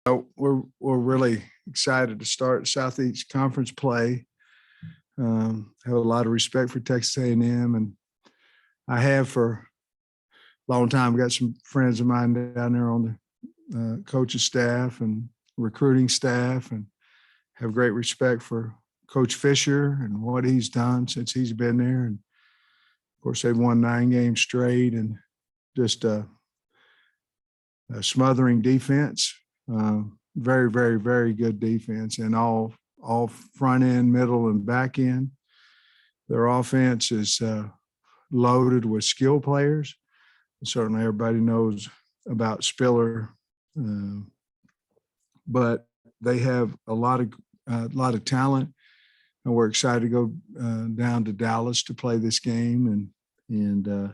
We're really excited to start Southeast Conference play. Have a lot of respect for Texas A&M, and I have for a long time. Got some friends of mine down there on the coaching staff and recruiting staff, and have great respect for Coach Fisher and what he's done since he's been there. And of course, they've won 9 games straight, and just a smothering defense. Very, very, very good defense, and all front end, middle, and back end. Their offense is loaded with skill players. Certainly, everybody knows about Spiller, but they have a lot of talent, and we're excited to go down to Dallas to play this game, and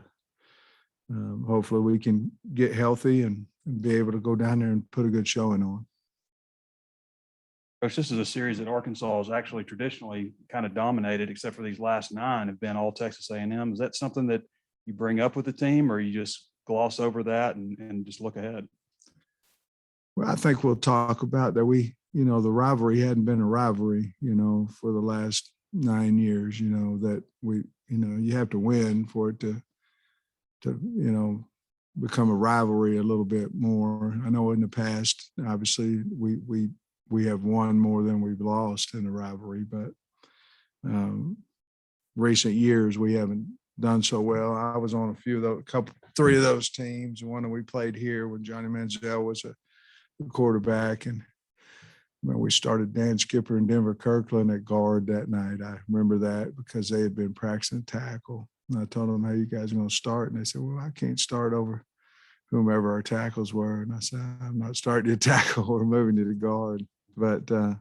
hopefully we can get healthy and be able to go down there and put a good showing on. Coach, this is a series that Arkansas has actually traditionally kind of dominated, except for these last 9 have been all Texas A&M. Is that something that you bring up with the team, or you just gloss over that and just look ahead? Well, I think we'll talk about that. The rivalry hadn't been a rivalry, for the last 9 years, that you have to win for it to become a rivalry a little bit more. I know in the past, obviously we have won more than we've lost in the rivalry, but recent years we haven't done so well. I was on three of those teams. One that we played here when Johnny Manziel was a quarterback, and we started Dan Skipper and Denver Kirkland at guard that night. I remember that because they had been practicing tackle. And I told them, "How you guys are going to start?" And they said, "Well, I can't start over whomever our tackles were." And I said, "I'm not starting to tackle. We're moving to the guard." But and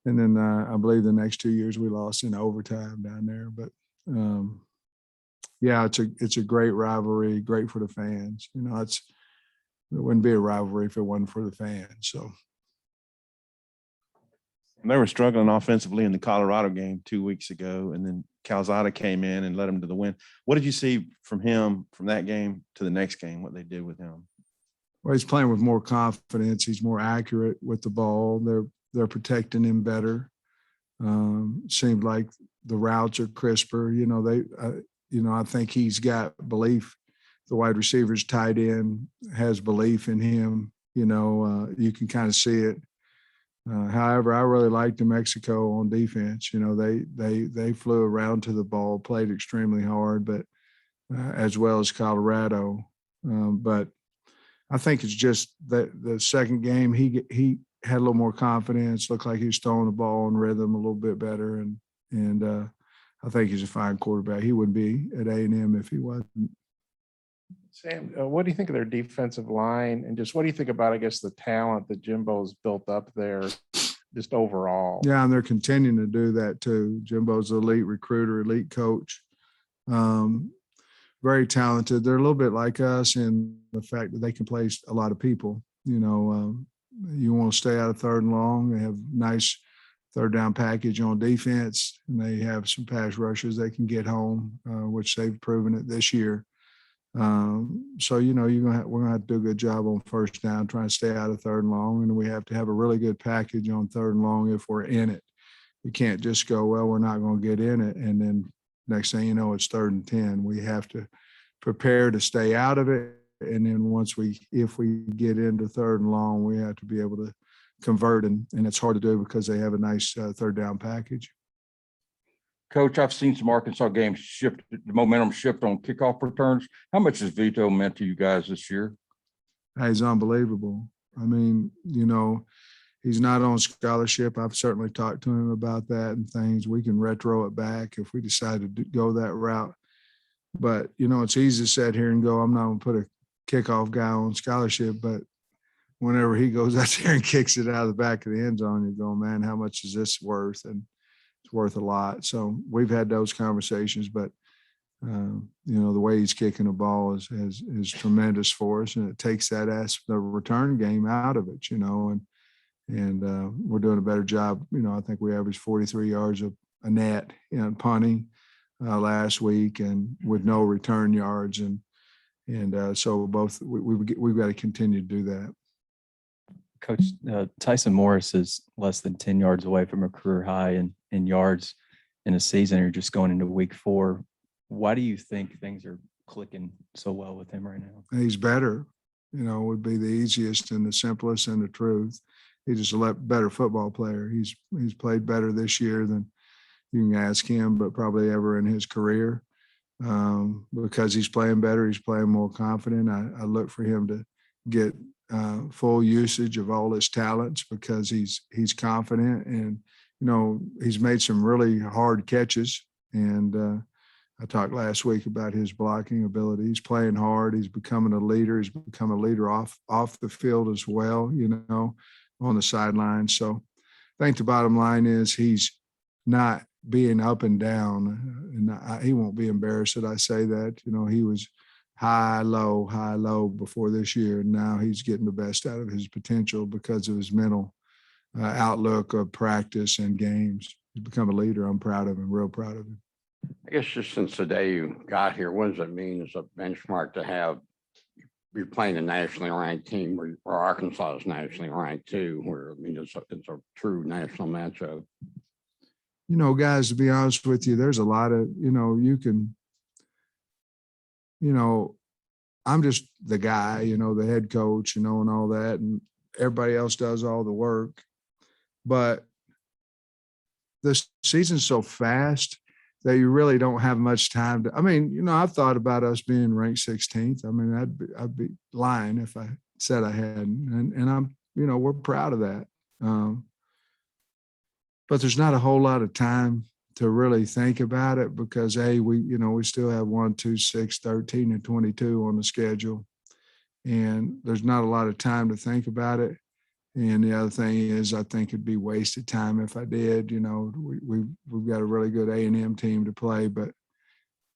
then I believe the next 2 years we lost in overtime down there. But yeah, it's a great rivalry, great for the fans. It wouldn't be a rivalry if it wasn't for the fans. So they were struggling offensively in the Colorado game 2 weeks ago, and then Calzada came in and led them to the win. What did you see from him from that game to the next game, what they did with him? Well, he's playing with more confidence. He's more accurate with the ball. They're protecting him better. Seemed like the routes are crisper. I think he's got belief. The wide receivers, tight end has belief in him. You can kind of see it. However, I really liked New Mexico on defense. They flew around to the ball, played extremely hard, but as well as Colorado. But I think it's just that the second game he had a little more confidence. Looked like he was throwing the ball in rhythm a little bit better, and I think he's a fine quarterback. He wouldn't be at A&M if he wasn't. Sam, what do you think of their defensive line, and just what do you think about, I guess, the talent that Jimbo's built up there, just overall? Yeah, and they're continuing to do that too. Jimbo's an elite recruiter, elite coach, very talented. They're a little bit like us in the fact that they can play a lot of people. You want to stay out of 3rd and long. They have nice 3rd down package on defense, and they have some pass rushers they can get home, which they've proven it this year. So we're gonna have to do a good job on 1st down, trying to stay out of 3rd and long, and we have to have a really good package on 3rd and long if we're in it. You can't just go, well, we're not going to get in it, and then next thing you know, it's 3rd and 10. We have to prepare to stay out of it, and then if we get into 3rd and long, we have to be able to convert, and it's hard to do because they have a nice 3rd down package. Coach, I've seen some Arkansas games shift, the momentum shift on kickoff returns. How much has Vito meant to you guys this year? He's unbelievable. I mean, he's not on scholarship. I've certainly talked to him about that and things. We can retro it back if we decide to go that route. But, it's easy to sit here and go, I'm not going to put a kickoff guy on scholarship. But whenever he goes out there and kicks it out of the back of the end zone, you're going, man, how much is this worth? And it's worth a lot. So we've had those conversations, but the way he's kicking the ball is tremendous for us, and it takes the return game out of it, and we're doing a better job. I think we averaged 43 yards a net in punting last week, and with no return yards, and so we've got to continue to do that. Coach, Tyson Morris is less than 10 yards away from a career high in yards in a season. You're just going into week 4. Why do you think things are clicking so well with him right now? He's better, would be the easiest and the simplest and the truth. He's just a better football player. He's played better this year than you can ask him, but probably ever in his career. Because he's playing better, he's playing more confident. I look for him to get full usage of all his talents because he's confident, and he's made some really hard catches. And I talked last week about his blocking ability. He's playing hard. He's becoming a leader. He's become a leader off the field as well, on the sidelines. So I think the bottom line is he's not being up and down, and he won't be embarrassed that I say that. He was high, low before this year, and now he's getting the best out of his potential because of his mental outlook of practice and games. He's become a leader. I'm proud of him, real proud of him. I guess just since the day you got here, what does it mean as a benchmark to have, you're playing a nationally ranked team where Arkansas is nationally ranked too, where, it's a true national matchup? Guys, to be honest with you, there's a lot of, I'm just the guy, the head coach, and all that, and everybody else does all the work. But the season's so fast that you really don't have much time to, I've thought about us being ranked 16th. I'd be lying if I said I hadn't. And I'm, we're proud of that. But there's not a whole lot of time to really think about it because we still have 1, 2, 6, 13, and 22 on the schedule. And there's not a lot of time to think about it. And the other thing is, I think it'd be wasted time if I did. We've got a really good A&M team to play, but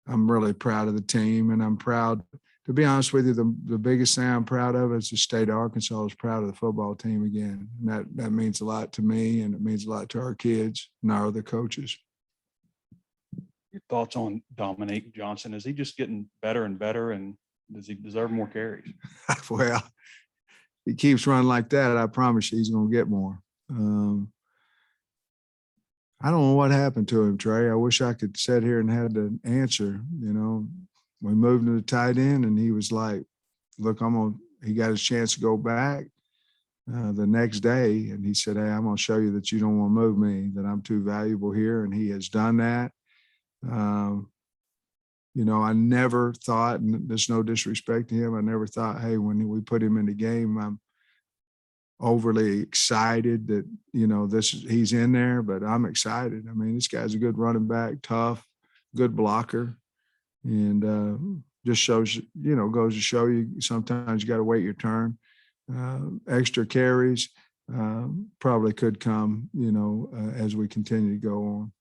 I'm really proud of the team, and I'm proud. To be honest with you, the biggest thing I'm proud of is the state of Arkansas is proud of the football team again. And that means a lot to me, and it means a lot to our kids and our other coaches. Your thoughts on Dominique Johnson? Is he just getting better and better, and does he deserve more carries? Well, he keeps running like that, I promise you he's going to get more. I don't know what happened to him, Trey. I wish I could sit here and had the answer. We moved to the tight end, and he was like, look, he got his chance to go back the next day, and he said, hey, I'm going to show you that you don't want to move me, that I'm too valuable here, and he has done that. I never thought, and there's no disrespect to him, I never thought, hey, when we put him in the game, I'm overly excited that, he's in there, but I'm excited. This guy's a good running back, tough, good blocker, and just shows, goes to show you sometimes you got to wait your turn. Extra carries probably could come, as we continue to go on.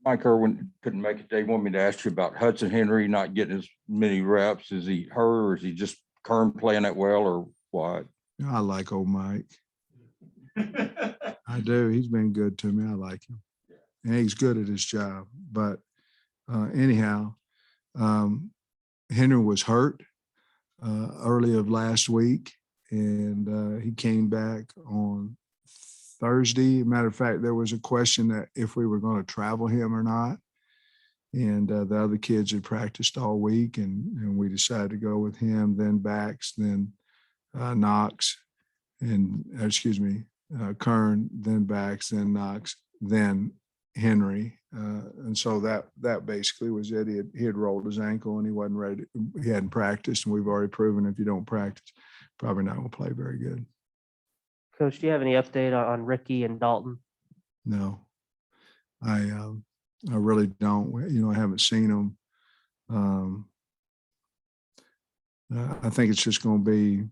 Mike Irwin couldn't make it. They want me to ask you about Hudson Henry not getting as many reps. Is he hurt, or is he just current playing that well, or what? I like old Mike. I do. He's been good to me. I like him. And he's good at his job. But anyhow, Henry was hurt early of last week, and he came back on Thursday. Matter of fact, there was a question that if we were going to travel him or not. And the other kids had practiced all week, and we decided to go with him, then backs, then Knox, and Kern, then backs, then Knox, then Henry. And so that basically was it. He had rolled his ankle and he wasn't ready. He hadn't practiced, and we've already proven if you don't practice, probably not going to play very good. Coach, do you have any update on Ricky and Dalton? No, I really don't. I haven't seen them. I think it's just going to be.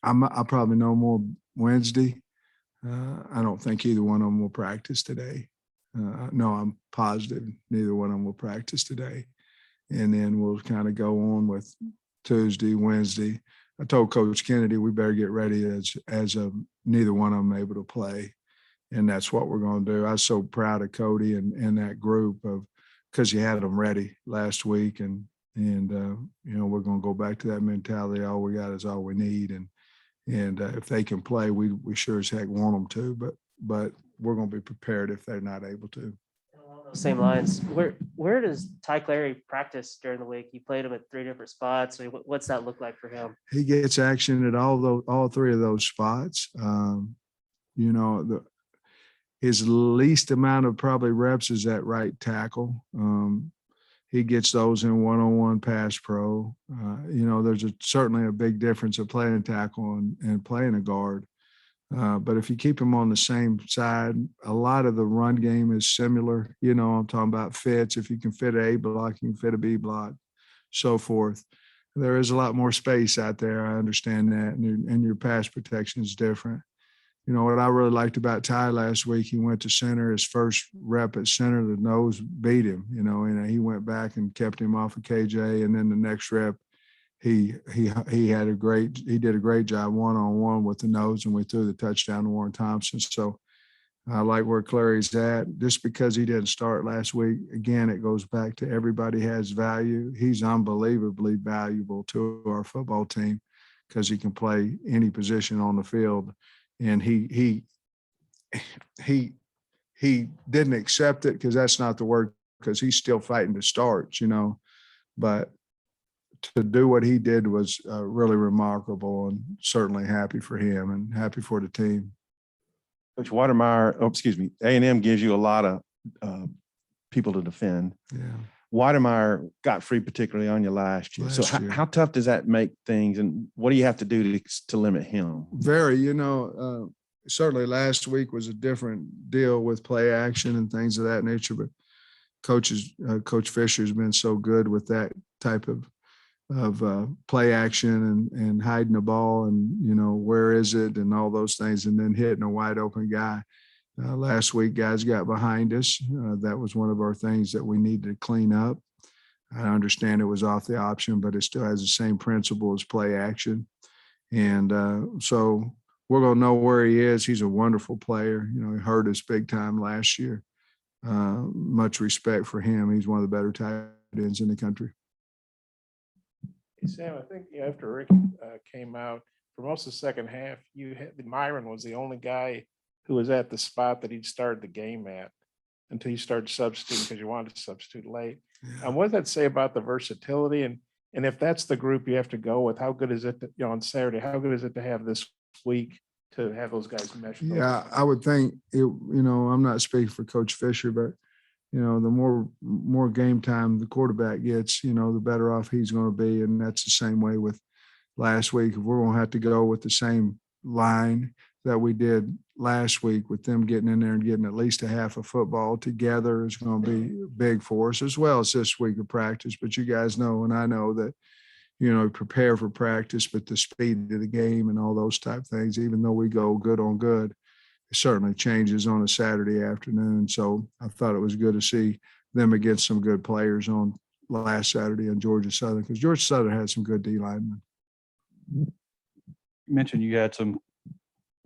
I'll probably know more Wednesday. I don't think either one of them will practice today. No, I'm positive neither one of them will practice today. And then we'll kind of go on with Tuesday, Wednesday. I told Coach Kennedy we better get ready as neither one of them able to play. And that's what we're going to do. I was so proud of Cody and that group because he had them ready last week. And we're going to go back to that mentality. All we got is all we need. And And if they can play, we sure as heck want them to, but we're going to be prepared if they're not able to. Along those same lines, where does Ty Cleary practice during the week? You played him at 3 different spots. I mean, what's that look like for him? He gets action at all three of those spots. You know, his least amount of probably reps is at right tackle. He gets those in one-on-one pass pro. You know, there's certainly a big difference of playing tackle and playing a guard. But if you keep him on the same side, a lot of the run game is similar. You know, I'm talking about fits. If you can fit an A block, you can fit a B block, so forth. There is a lot more space out there. I understand that. And your pass protection is different. You know, what I really liked about Ty last week, he went to center. His first rep at center, the nose beat him, you know, and he went back and kept him off of KJ. And then the next rep, he did a great job one-on-one with the nose, and we threw the touchdown to Warren Thompson. So I like where Clary's at. Just because he didn't start last week, again, it goes back to everybody has value. He's unbelievably valuable to our football team because he can play any position on the field. And he didn't accept it because that's not the word, because he's still fighting to start, you know. But to do what he did was really remarkable, and certainly happy for him and happy for the team. Coach Watermeyer, A&M gives you a lot of people to defend. Yeah. Watermeyer got free particularly on you last year. So Last year. how tough does that make things, and what do you have to do to limit him? Very, you know, certainly last week was a different deal with play action and things of that nature, but Coach Fisher's been so good with that type of play action and hiding the ball and, you know, where is it and all those things, and then hitting a wide open guy. Last week, guys got behind us. That was one of our things that we needed to clean up. I understand it was off the option, but it still has the same principle as play action. And so we're going to know where he is. He's a wonderful player. You know, he hurt us big time last year. Much respect for him. He's one of the better tight ends in the country. Hey, Sam, I think after Rick came out for most of the second half, Myron was the only guy who was at the spot that he'd started the game at until you started substituting because you wanted to substitute late. Yeah. And what does that say about the versatility? And if that's the group you have to go with, how good is it to, on Saturday, how good is it to have this week to have those guys mesh? Yeah, I would think you know, I'm not speaking for Coach Fisher, but you know, the more game time the quarterback gets, you know, the better off he's going to be. And that's the same way with last week. If we're going to have to go with the same line that we did last week, with them getting in there and getting at least a half of football together, is going to be big for us, as well as this week of practice. But you guys know, and I know that, you know, prepare for practice, but the speed of the game and all those type things, even though we go good on good, it certainly changes on a Saturday afternoon. So I thought it was good to see them against some good players on last Saturday on Georgia Southern, because Georgia Southern had some good D linemen. You mentioned you had some.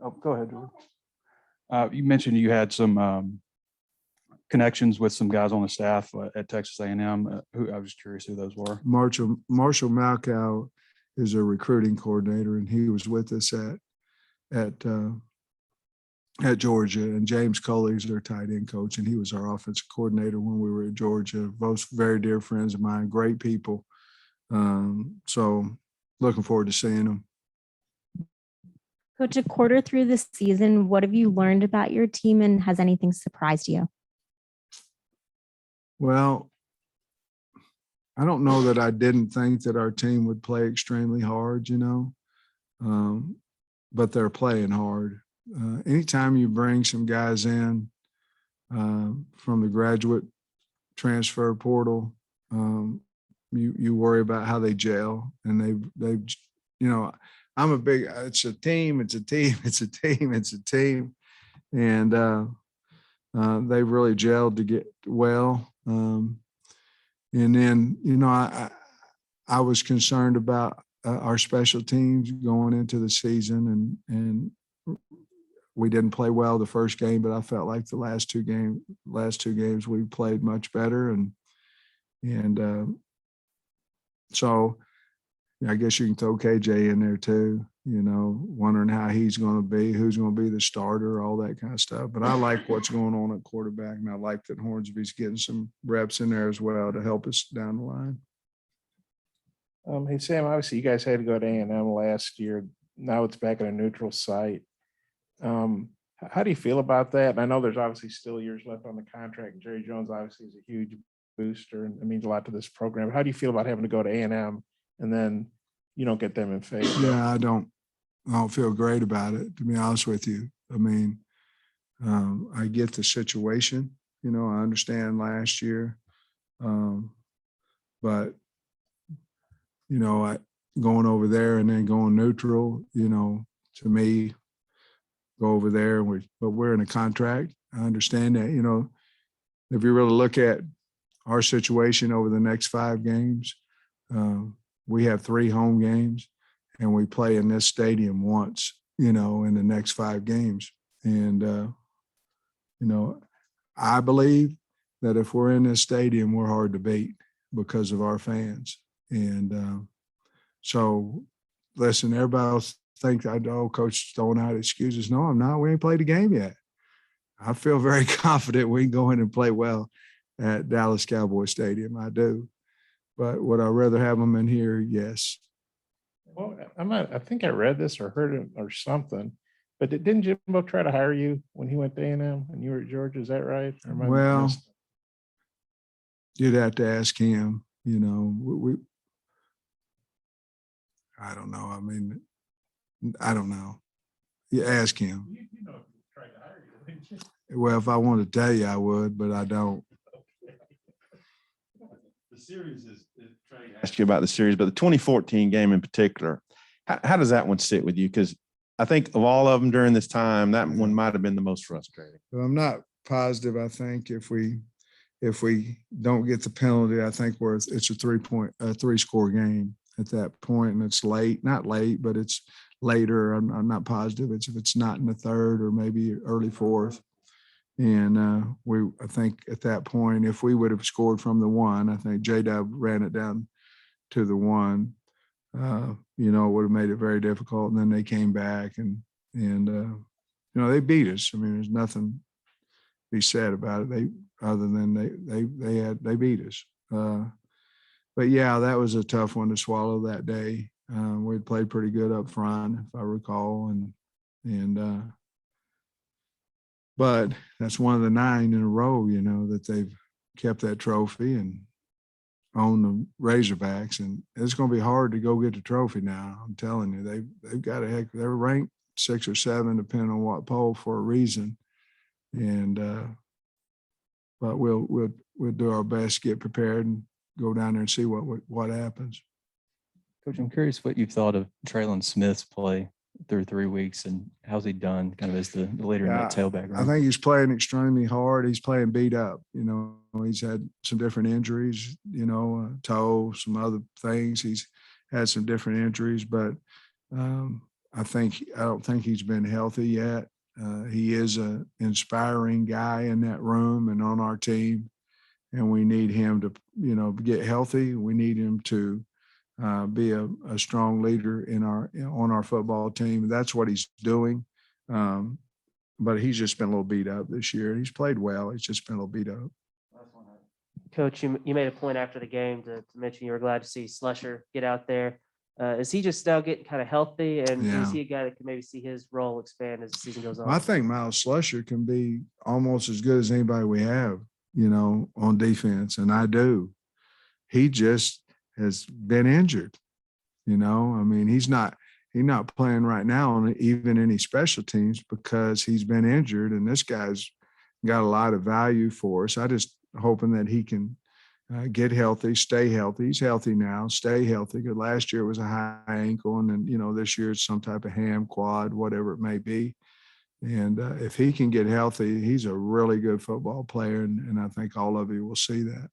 Oh, go ahead, George. You mentioned you had some connections with some guys on the staff at Texas A&M. Who I was curious who those were. Marshall Malkow is a recruiting coordinator, and he was with us at Georgia. And James Coley is their tight end coach, and he was our offensive coordinator when we were at Georgia. Both very dear friends of mine, great people. So looking forward to seeing them. Coach, a quarter through the season, what have you learned about your team, and has anything surprised you? Well, I don't know that I didn't think that our team would play extremely hard, you know, but they're playing hard. Anytime you bring some guys in from the graduate transfer portal, you worry about how they gel, and they, you know, it's a team, and they've really gelled to get well. And then, you know, I was concerned about our special teams going into the season, and we didn't play well the first game, but I felt like the last two games we played much better, and so I guess you can throw KJ in there too. wondering how he's going to be, who's going to be the starter, all that kind of stuff. But I like what's going on at quarterback, and I like that Hornsby's getting some reps in there as well to help us down the line. Hey, Sam, obviously you guys had to go to A&M last year. Now it's back at a neutral site. How do you feel about that? And I know there's obviously still years left on the contract. Jerry Jones obviously is a huge booster and it means a lot to this program. How do you feel about having to go to A&M and then you don't get them in favor? Yeah, I don't feel great about it, to be honest with you. I mean, I get the situation, I understand last year. But, going over there and then going neutral, to me, go over there, but we're in a contract. I understand that, if you really look at our situation over the next 5 games, we have 3 home games and we play in this stadium once, in the next 5 games. And, I believe that if we're in this stadium, we're hard to beat because of our fans. And so, listen, everybody else think I know Coach is throwing out excuses. No, I'm not. We ain't played a game yet. I feel very confident we can go in and play well at Dallas Cowboy Stadium. I do. But would I rather have them in here? Yes. Well, I think I read this or heard it or something, but didn't Jimbo try to hire you when he went to A&M and you were at Georgia? Is that right? Or am I Well, missing? you'd have to ask him, I don't know. I mean, I don't know. You ask him. You know, he tried to hire you, didn't you? Well, if I wanted to tell you, I would, but I don't. The series is trying to ask you about the series, but the 2014 game in particular, how does that one sit with you? Because I think of all of them during this time, that one might have been the most frustrating. Well, I'm not positive. I think if we don't get the penalty, I think it's a 3-score game at that point, and it's late, not late, but it's later. I'm not positive. If it's not in the 3rd or maybe early 4th. And I think at that point, if we would have scored from the 1, I think J-Dub ran it down to the 1. It would have made it very difficult. And then they came back and they beat us. I mean, there's nothing to be said about it. Other than they beat us. But yeah, that was a tough one to swallow that day. We'd played pretty good up front, if I recall, but that's one of the 9 in a row, that they've kept that trophy and own the Razorbacks, and it's going to be hard to go get the trophy now. I'm telling you, they've got they're ranked 6 or 7, depending on what poll, for a reason, and but we'll do our best, get prepared, and go down there and see what happens. Coach, I'm curious what you've thought of Traylon Smith's play through 3 weeks, and how's he done kind of as the leader in that tailback? I think he's playing extremely hard. He's playing beat up. He's had some different injuries, toe, some other things. He's had some different injuries, but I don't think he's been healthy yet. He is an inspiring guy in that room and on our team, and we need him to, get healthy. We need him to be a strong leader on our football team. That's what he's doing. But he's just been a little beat up this year. He's played well. He's just been a little beat up. Coach, you made a point after the game to mention you were glad to see Slusher get out there. Is he just now getting kind of healthy? And is he a guy that can maybe see his role expand as the season goes on? I think Miles Slusher can be almost as good as anybody we have, on defense. And I do. He just has been injured. I mean, he's not playing right now on even any special teams because he's been injured, and this guy's got a lot of value for us. I just hoping that he can get healthy, stay healthy. He's healthy now, stay healthy. Because last year it was a high ankle, and then, this year it's some type of ham, quad, whatever it may be. And if he can get healthy, he's a really good football player, and I think all of you will see that.